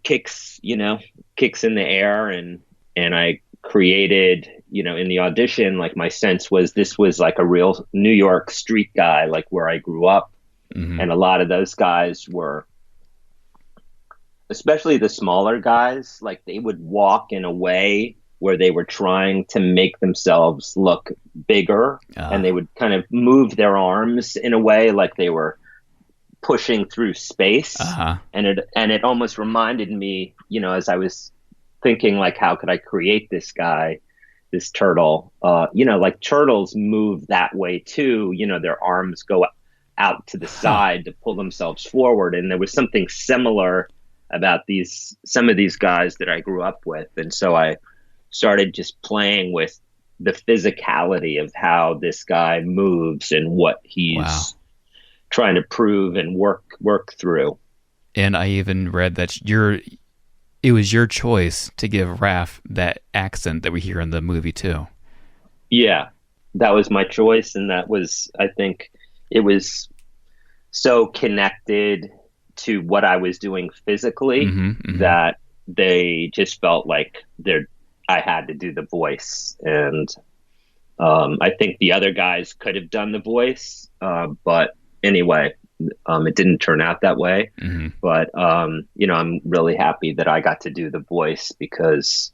S10: kicks in the air, and I created, in the audition, like my sense was this was like a real New York street guy, like where I grew up. And a lot of those guys were, especially the smaller guys, like they would walk in a way where they were trying to make themselves look bigger, and they would kind of move their arms in a way like they were pushing through space. And it almost reminded me, as I was thinking, like, how could I create this guy, this turtle? Like turtles move that way too. Their arms go out to the side to pull themselves forward, and there was something similar about some of these guys that I grew up with. And so I started just playing with the physicality of how this guy moves and what he's trying to prove and work through.
S4: And I even read that it was your choice to give Raph that accent that we hear in the movie too.
S10: Yeah, that was my choice, and that was, I think, it was so connected to what I was doing physically that they just felt like I had to do the voice. And I think the other guys could have done the voice, but anyway, it didn't turn out that way. But I'm really happy that I got to do the voice, because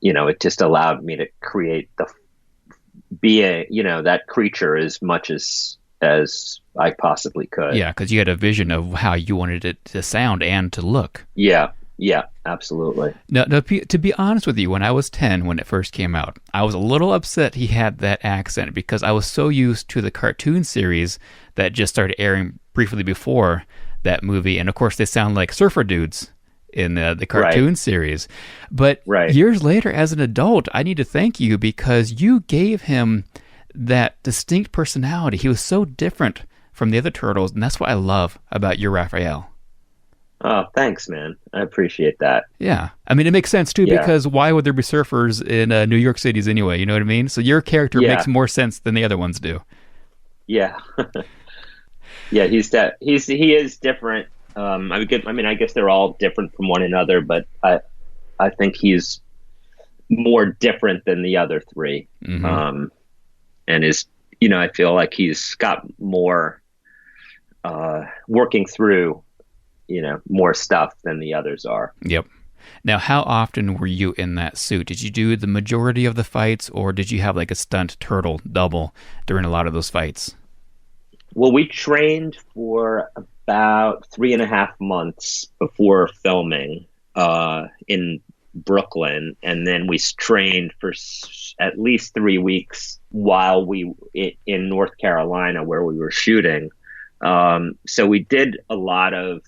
S10: it just allowed me to create that creature as much as I possibly could.
S4: Yeah, because you had a vision of how you wanted it to sound and to look.
S10: Yeah, absolutely.
S4: Now, to be honest with you, when I was 10, when it first came out, I was a little upset he had that accent, because I was so used to the cartoon series that just started airing briefly before that movie. And of course, they sound like surfer dudes in the cartoon series. But years later, as an adult, I need to thank you, because you gave him that distinct personality. He was so different from the other turtles, and that's what I love about your Raphael.
S10: Oh, thanks, man. I appreciate that.
S4: Yeah. I mean, it makes sense, too, because why would there be surfers in New York cities anyway? You know what I mean? So your character makes more sense than the other ones do.
S10: Yeah. Yeah, he is different. I guess they're all different from one another, but I think he's more different than the other three. And is, I feel like he's got more working through, more stuff than the others are.
S4: Yep. Now, how often were you in that suit? Did you do the majority of the fights, or did you have like a stunt turtle double during a lot of those fights?
S10: Well, we trained for about 3.5 months before filming in Brooklyn, and then we trained for at least 3 weeks while we in North Carolina where we were shooting. So we did a lot of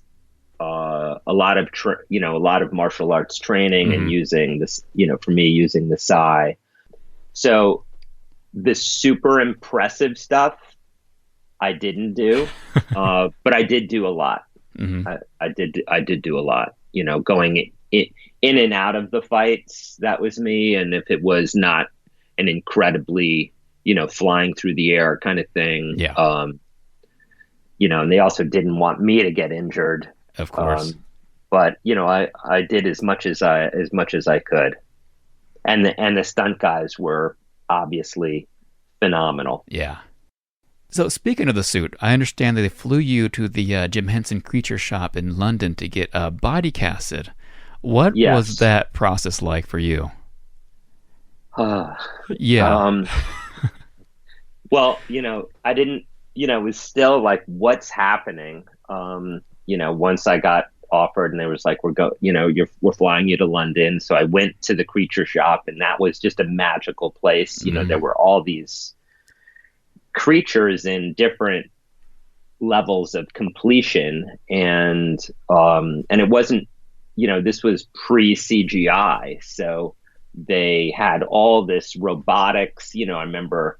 S10: martial arts training and using this, for me, using the Sai. So the super impressive stuff I didn't do, but I did do a lot. I did do a lot, going in and out of the fights. That was me. And if it was not an incredibly, flying through the air kind of thing, and they also didn't want me to get injured,
S4: of course.
S10: But I did as much as I could, and the stunt guys were obviously phenomenal.
S4: Yeah. So speaking of the suit, I understand that they flew you to the Jim Henson Creature Shop in London to get body casted. What was that process like for you? Yeah.
S10: Well, I didn't, it was still like, what's happening? Once I got offered and they was like, we're flying you to London. So I went to the Creature Shop, and that was just a magical place. There were all these creatures in different levels of completion, and it wasn't, this was pre-CGI, so they had all this robotics. I remember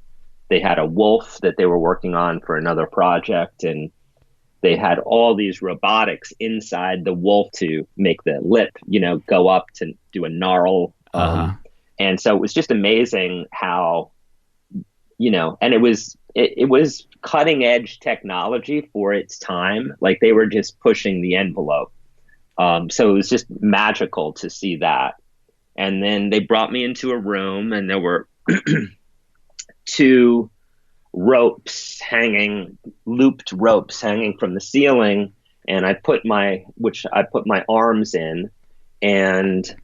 S10: they had a wolf that they were working on for another project, and they had all these robotics inside the wolf to make the lip, go up to do a gnarl. And so it was just amazing how, and it was cutting edge technology for its time. Like, they were just pushing the envelope. So it was just magical to see that. And then they brought me into a room, and there were 2 looped ropes hanging from the ceiling. And I put my arms in, and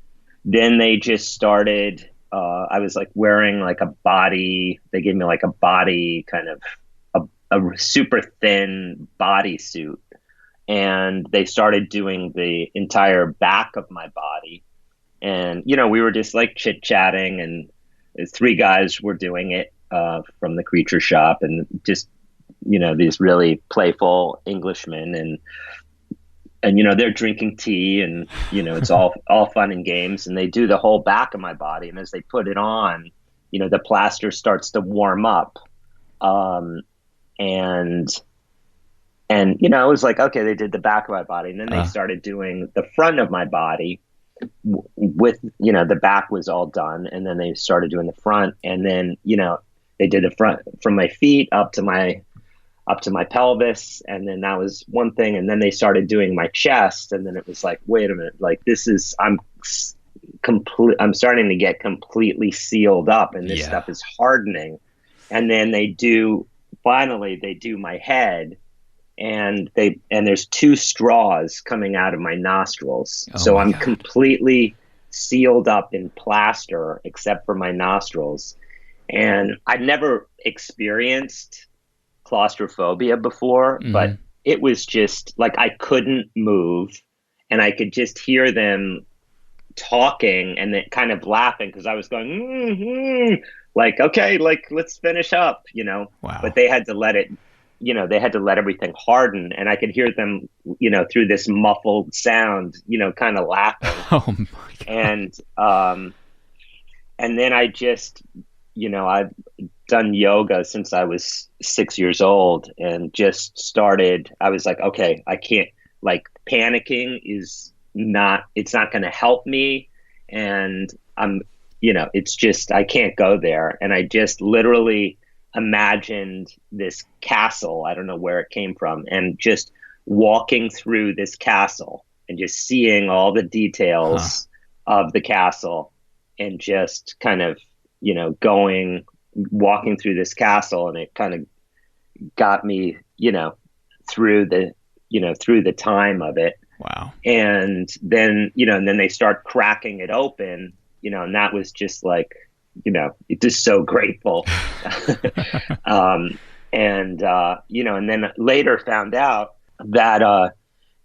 S10: then they just started, I was like wearing like a body, they gave me like a body, kind of a super thin bodysuit. And they started doing the entire back of my body. And, we were just like chit chatting, and 3 guys were doing it from the Creature Shop, and just, these really playful Englishmen, and they're drinking tea, and, it's all fun and games, and they do the whole back of my body. And as they put it on, the plaster starts to warm up. And it was like, okay, they did the back of my body, and then they started doing the front of my body with, the back was all done. And then they started doing the front, and then, they did the front from my feet up to my pelvis. And then that was one thing. And then they started doing my chest. And then it was like, wait a minute, like I'm starting to get completely sealed up, and this stuff is hardening. And then they do my head, and there's 2 straws coming out of my nostrils. So I'm completely sealed up in plaster except for my nostrils. And I'd never experienced claustrophobia before, but it was just like I couldn't move, and I could just hear them talking and then kind of laughing, because I was going, like, okay, like, let's finish up,
S4: Wow.
S10: But they had to let it, they had to let everything harden, and I could hear them, through this muffled sound, kind of laughing.
S4: Oh my God.
S10: And then I just, I've done yoga since I was 6 years old, and just started, I was like, okay, I can't, like, panicking it's not going to help me. And I'm, it's just, I can't go there. And I just literally imagined this castle. I don't know where it came from, and just walking through this castle and just seeing all the details of the castle, and just kind of, walking through this castle, and it kind of got me, through the time of it.
S4: Wow. And
S10: then, and then they start cracking it open, and that was just like, just so grateful. And then later found out that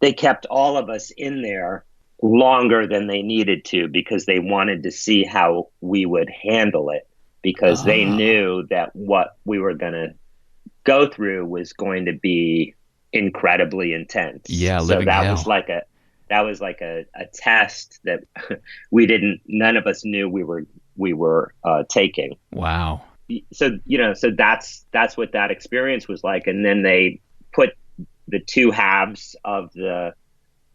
S10: they kept all of us in there longer than they needed to because they wanted to see how we would handle it, because they knew that what we were going to go through was going to be incredibly intense.
S4: Yeah,
S10: so
S4: living
S10: that
S4: hell.
S10: was like a test that none of us knew we were taking.
S4: Wow.
S10: So that's what that experience was like. And then they put the two halves of the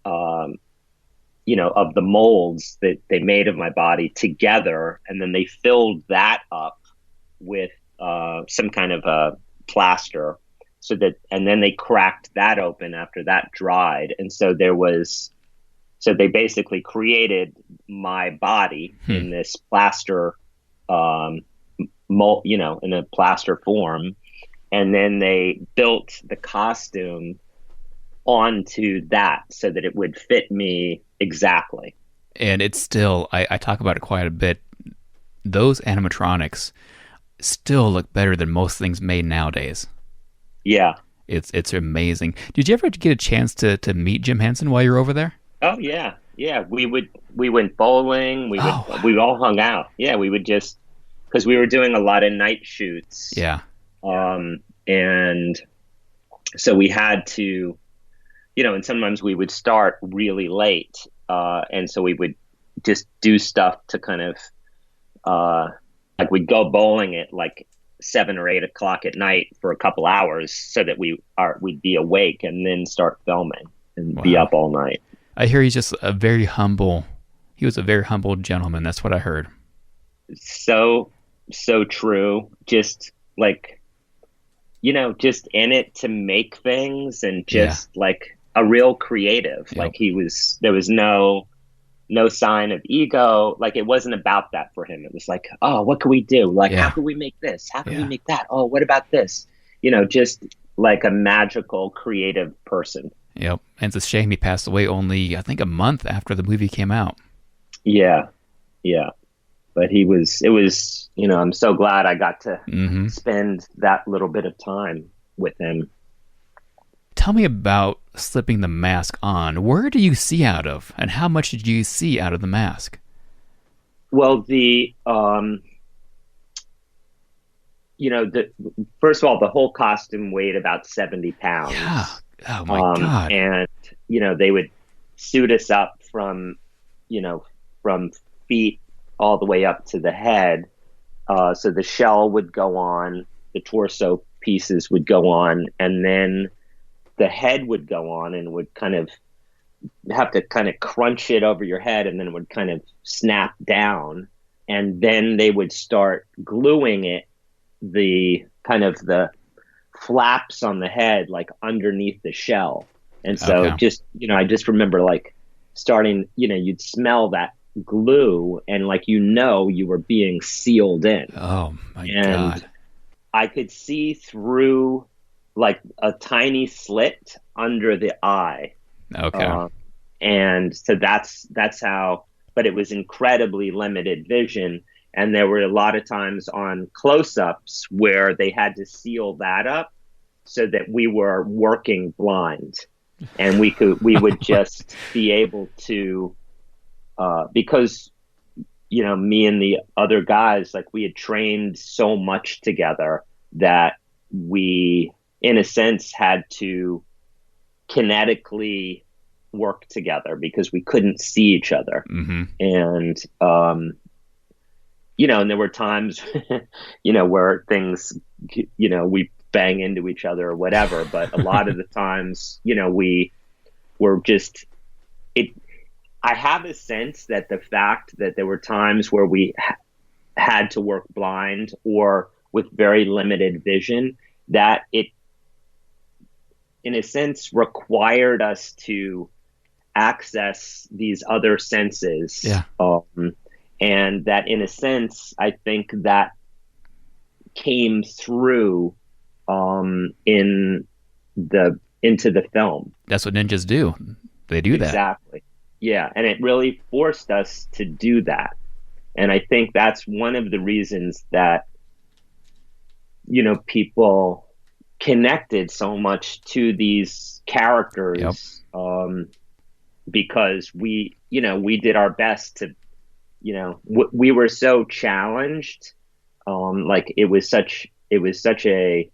S10: of the molds that they made of my body together, and then they filled that up with some kind of a plaster, and then they cracked that open after that dried, and so they basically created my body in this plaster mold, in a plaster form, and then they built the costume onto that so that it would fit me exactly.
S4: And it's still, I talk about it quite a bit, those animatronics still look better than most things made nowadays.
S10: Yeah.
S4: It's amazing. Did you ever get a chance to meet Jim Henson while you were over there?
S10: Oh yeah. Yeah. We went bowling. We all hung out. Yeah. We would just, because we were doing a lot of night shoots.
S4: Yeah.
S10: And so we had to, and sometimes we would start really late. And so we would just do stuff to kind of, like we'd go bowling at like 7 or 8 o'clock at night for a couple hours so that we'd be awake and then start filming and be up all night.
S4: I hear he was a very humble gentleman. That's what I heard.
S10: So true. Just like, just in it to make things and just like a real creative. Yep. Like there was no sign of ego. Like it wasn't about that for him. It was like, oh, what can we do? Like, how can we make this? How can we make that? Oh, what about this? Just like a magical, creative person.
S4: Yep. And it's a shame he passed away only, I think, a month after the movie came out.
S10: Yeah. Yeah. But it was, I'm so glad I got to spend that little bit of time with him.
S4: Tell me about slipping the mask on. Where do you see out of, and how much did you see out of the mask?
S10: Well, first of all, the whole costume weighed about 70 pounds.
S4: Yeah. Oh my God.
S10: And, they would suit us up from feet all the way up to the head. So the shell would go on, the torso pieces would go on, and then the head would go on and would kind of have to kind of crunch it over your head, and then it would kind of snap down. And then they would start gluing it, the flaps on the head, like underneath the shell. And so I just remember like starting, you'd smell that glue and like, you were being sealed in.
S4: Oh my God.
S10: I could see through like a tiny slit under the eye.
S4: Okay.
S10: And so that's how, but it was incredibly limited vision. And there were a lot of times on close-ups where they had to seal that up so that we were working blind, and we would just be able to, because, me and the other guys, like we had trained so much together that we, in a sense, had to kinetically work together because we couldn't see each other.
S4: Mm-hmm.
S10: And, and there were times, where things, we bang into each other or whatever. But a lot of the times, we were just, I have a sense that the fact that there were times where we had to work blind or with very limited vision, that it, in a sense, required us to access these other senses.
S4: Yeah.
S10: And that, in a sense, I think that came through into the film.
S4: That's what ninjas do. They do that.
S10: Exactly. Yeah. And it really forced us to do that. And I think that's one of the reasons that, people connected so much to these characters. Yep. Because we did our best to, we were so challenged. Like it was such a,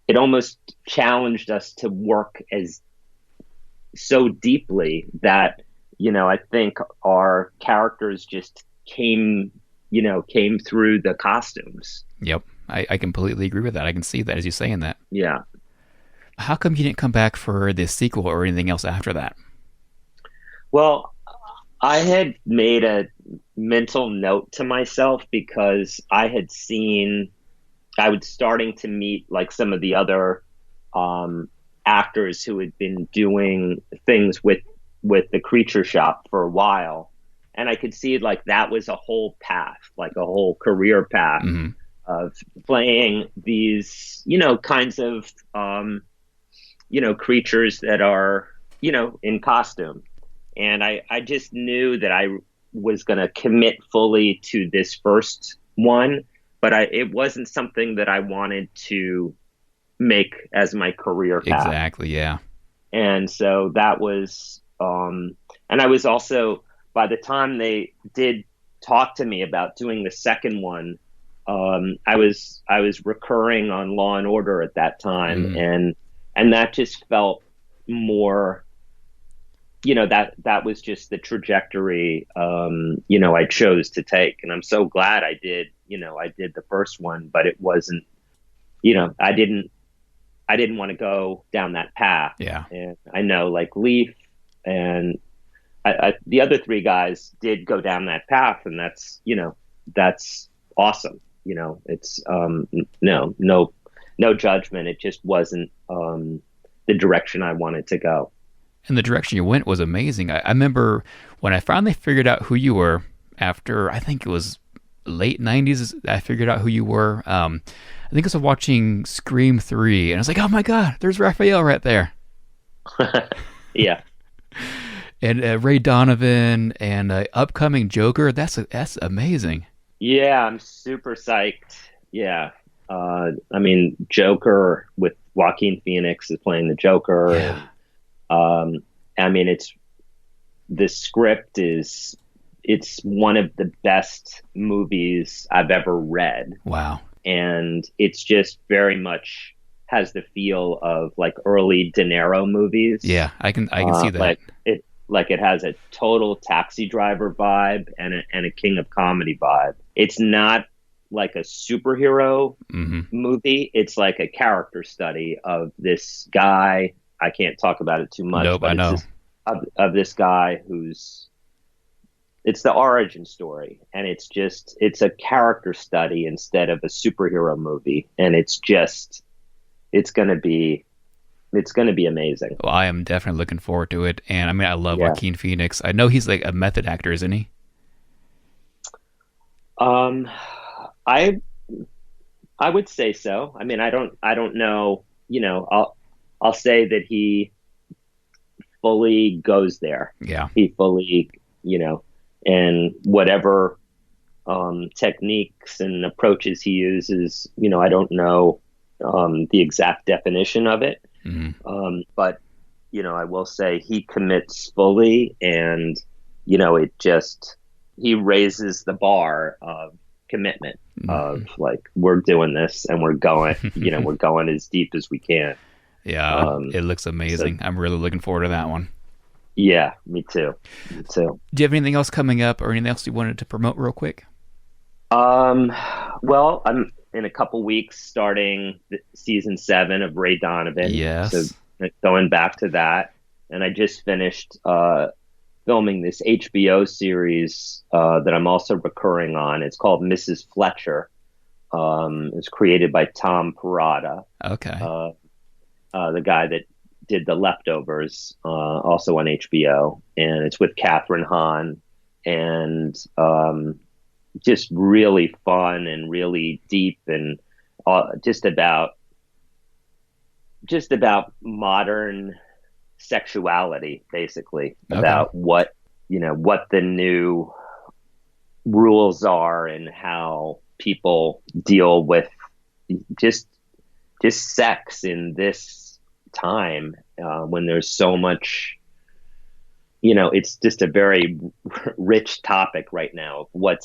S10: it almost challenged us to work as so deeply that, I think our characters just came through the costumes.
S4: Yep. I completely agree with that. I can see that as you're saying that.
S10: Yeah.
S4: How come you didn't come back for the sequel or anything else after that?
S10: Well, I had made a mental note to myself because I was starting to meet like some of the other actors who had been doing things with the Creature Shop for a while. And I could see like that was a whole path, like a whole career path of playing these, kinds of, creatures that are, in costume. And I just knew that I was going to commit fully to this first one, but it wasn't something that I wanted to make as my career path.
S4: Exactly, yeah.
S10: And so that was, and I was also, by the time they did talk to me about doing the second one, I was recurring on Law and Order at that time, and that just felt more, that was just the trajectory, I chose to take. And I'm so glad I did the first one, but it wasn't, I didn't want to go down that path.
S4: Yeah.
S10: And I know like Leaf and the other three guys did go down that path, and that's awesome. It's, no judgment. It just wasn't, the direction I wanted to go.
S4: And the direction you went was amazing. I remember when I finally figured out who you were after, I think it was late 90s, I figured out who you were. I think I was watching Scream 3, and I was like, oh my God, there's Raphael right there.
S10: Yeah.
S4: And Ray Donovan and upcoming Joker, that's amazing.
S10: Yeah, I'm super psyched. Yeah. Joker with Joaquin Phoenix is playing the Joker.
S4: Yeah.
S10: And, the script it's one of the best movies I've ever read.
S4: Wow.
S10: And it's just very much has the feel of like early De Niro movies.
S4: Yeah, I can see that.
S10: It has a total Taxi Driver vibe and a King of Comedy vibe. It's not like a superhero movie. It's like a character study of this guy. I can't talk about it too much.
S4: Nope,
S10: but
S4: I know.
S10: Of this guy it's the origin story, and it's a character study instead of a superhero movie, and it's going to be amazing.
S4: Well, I am definitely looking forward to it, and I love Joaquin Phoenix. I know he's like a method actor, isn't he?
S10: I would say so. I don't know. I'll say that he fully goes there.
S4: Yeah.
S10: He fully, and whatever techniques and approaches he uses, I don't know the exact definition of it. But, I will say he commits fully, and, he raises the bar of commitment of like, we're doing this and we're going, we're going as deep as we can.
S4: Yeah, it looks amazing. So, I'm really looking forward to that one.
S10: Yeah, me too.
S4: Do you have anything else coming up or anything else you wanted to promote real quick?
S10: Well, I'm in a couple weeks starting season 7 of Ray Donovan.
S4: Yes.
S10: So going back to that. And I just finished filming this HBO series that I'm also recurring on. It's called Mrs. Fletcher. It's created by Tom Perrotta.
S4: Okay.
S10: The guy that did The Leftovers, also on HBO, and it's with Catherine Hahn, and just really fun and really deep, and just about modern sexuality, basically. Okay. About what the new rules are and how people deal with just sex in this time when there's so much, it's just a very rich topic right now. What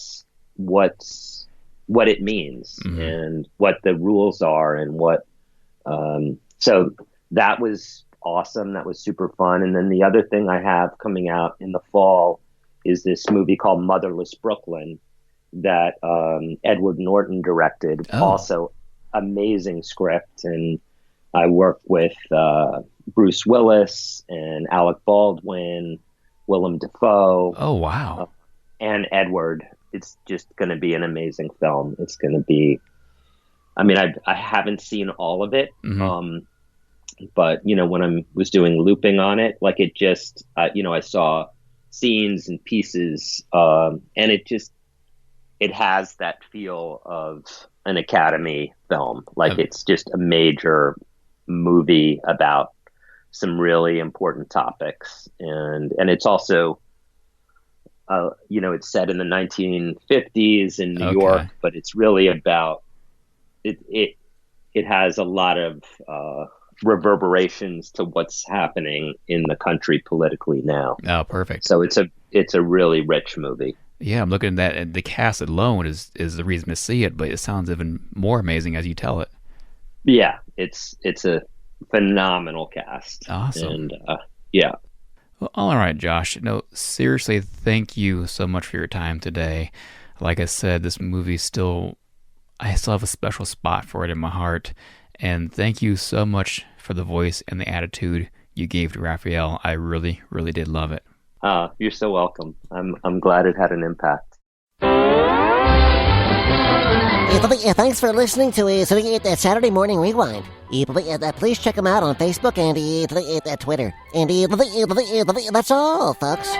S10: it means and what the rules are and what. So that was awesome. That was super fun. And then the other thing I have coming out in the fall is this movie called Motherless Brooklyn that Edward Norton directed.
S4: Oh.
S10: Also amazing script. And I worked with Bruce Willis and Alec Baldwin, Willem Dafoe.
S4: Oh, wow.
S10: And Edward. It's just going to be an amazing film. It's going to be, I mean, I haven't seen all of it. But, when I was doing looping on it, like it just, I saw scenes and pieces, and it has that feel of an Academy film. Like it's just a major movie about some really important topics. And it's also, it's set in the 1950s in New York, but it's really about, it has a lot of, reverberations to what's happening in the country politically now.
S4: Oh, perfect.
S10: So it's a really rich movie.
S4: Yeah, I'm looking at that, and the cast alone is the reason to see it, but it sounds even more amazing as you tell it.
S10: Yeah, it's a phenomenal cast.
S4: Awesome.
S10: And yeah.
S4: Well, all right, Josh. Seriously, thank you so much for your time today. Like I said, this movie I still have a special spot for it in my heart. And thank you so much for the voice and the attitude you gave to Raphael. I really, really did love it.
S10: You're so welcome. I'm glad it had an impact.
S11: Thanks for listening to Saturday Morning Rewind. Please check them out on Facebook and Twitter. And that's all, folks.